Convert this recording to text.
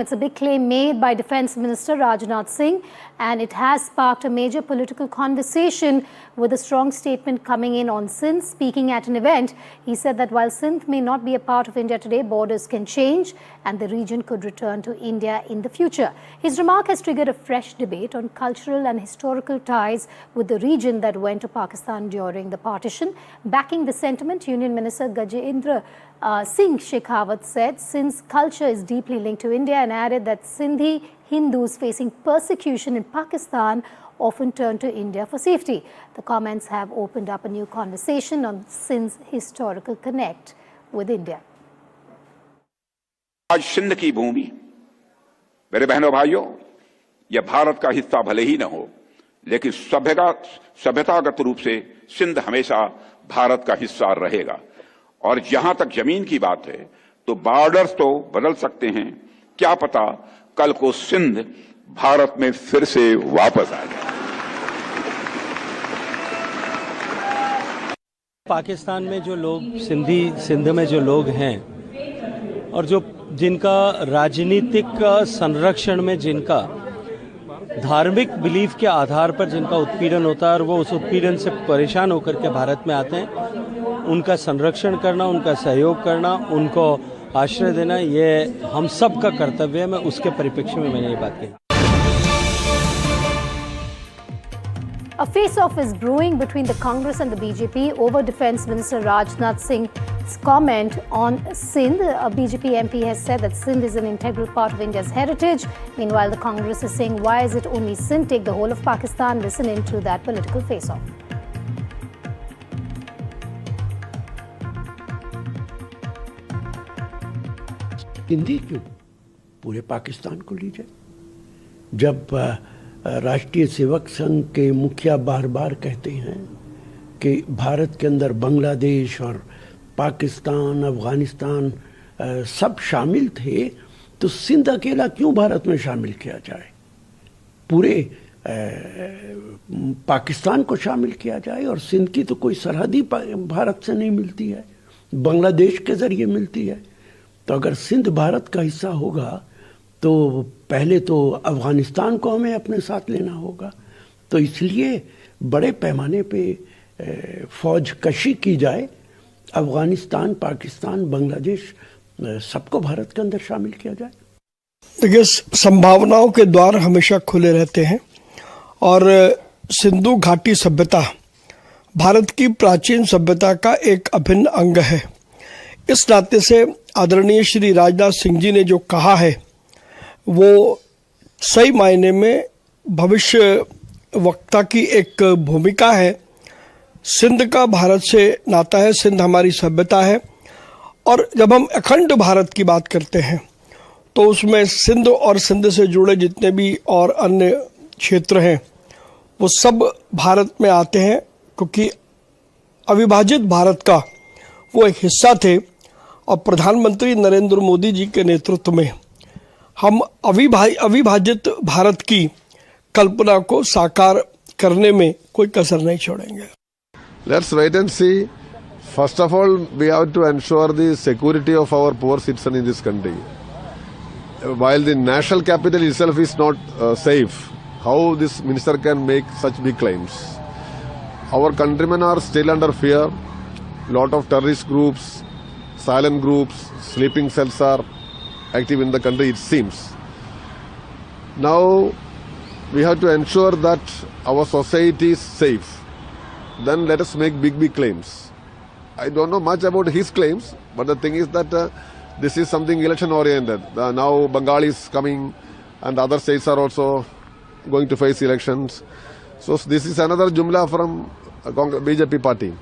It's a big claim made by Defence Minister Rajnath Singh, and it has sparked a major political conversation with a strong statement coming in on Sindh. Speaking at an event, he said that while Sindh may not be a part of India today, borders can change and the region could return to India in the future. His remark has triggered a fresh debate on cultural and historical ties with the region that went to Pakistan during the partition. Backing the sentiment, Union Minister Gajendra Singh Shekhawat said Sindh's culture is deeply linked to India and added that Sindhi Hindus facing persecution in Pakistan often turn to India for safety. The comments have opened up a new conversation on Sindh's historical connect with India. आज सिंध की भूमि, मेरे बहनों भाइयों, यह भारत का हिस्सा भले ही न हो, लेकिन सभ्यतागत रूप से सिंध हमेशा भारत का हिस्सा रहेगा। और जहां तक जमीन की बात है, तो बॉर्डर्स तो बदल सकते हैं, क्या पता कल को सिंध भारत में फिर से वापस आ जाए। पाकिस्तान में जो लोग सिंध में जो लोग हैं और जो जिनका राजनीतिक संरक्षण में जिनका धार्मिक बिलीफ के आधार पर जिनका उत्पीड़न होता है और वो उस उत्पीड़न से परेशान होकर के भारत में आते हैं, उनका संरक्षण करना, उनका सहयोग करना, उनको आश्रय देना, ये हम सब का कर्तव्य है। मैं उसके परिप्रेक्ष्य में मैंने ये बात कही। A face-off is brewing between the Congress and the BJP over Defence Minister Rajnath Singh's comment on Sindh. A BJP MP has said that Sindh is an integral part of India's heritage. Meanwhile, the Congress is saying, why is it only Sindh? Take the whole of Pakistan. Listen into that political face-off. Hindi क्यों? पूरे पाकिस्तान को लीजिए। जब राष्ट्रीय सेवक संघ के मुखिया बार बार कहते हैं कि भारत के अंदर बांग्लादेश और पाकिस्तान, अफगानिस्तान सब शामिल थे, तो सिंध अकेला क्यों भारत में शामिल किया जाए? पूरे पाकिस्तान को शामिल किया जाए। और सिंध की तो कोई सरहदी भारत से नहीं मिलती है, बांग्लादेश के जरिए मिलती है। तो अगर सिंध भारत का हिस्सा होगा तो पहले तो अफगानिस्तान को हमें अपने साथ लेना होगा। तो इसलिए बड़े पैमाने पे फौज कशी की जाए, अफगानिस्तान, पाकिस्तान, बांग्लादेश सबको भारत के अंदर शामिल किया जाए। देखिए, संभावनाओं के द्वार हमेशा खुले रहते हैं और सिंधु घाटी सभ्यता भारत की प्राचीन सभ्यता का एक अभिन्न अंग है। इस नाते से आदरणीय श्री राजनाथ सिंह जी ने जो कहा है वो सही मायने में भविष्य वक्ता की एक भूमिका है। सिंध का भारत से नाता है, सिंध हमारी सभ्यता है। और जब हम अखंड भारत की बात करते हैं तो उसमें सिंध और सिंध से जुड़े जितने भी और अन्य क्षेत्र हैं वो सब भारत में आते हैं, क्योंकि अविभाजित भारत का वो एक हिस्सा थे। और प्रधानमंत्री नरेंद्र मोदी जी के नेतृत्व में हम अविभाजित भारत की कल्पना को साकार करने में कोई कसर नहीं छोड़ेंगे। Let's wait and see. First of all, we have to ensure the security of our poor citizens in this country. While the national capital itself is not safe, how this minister can make such big claims? Our countrymen are still under fear. Lot of terrorist groups, silent groups, sleeping cells are active in the country, it seems. Now we have to ensure that our society is safe. Then let us make big claims. I don't know much about his claims, but the thing is that this is something election oriented. Now Bengal is coming and other states are also going to face elections. So this is another jumla from BJP party.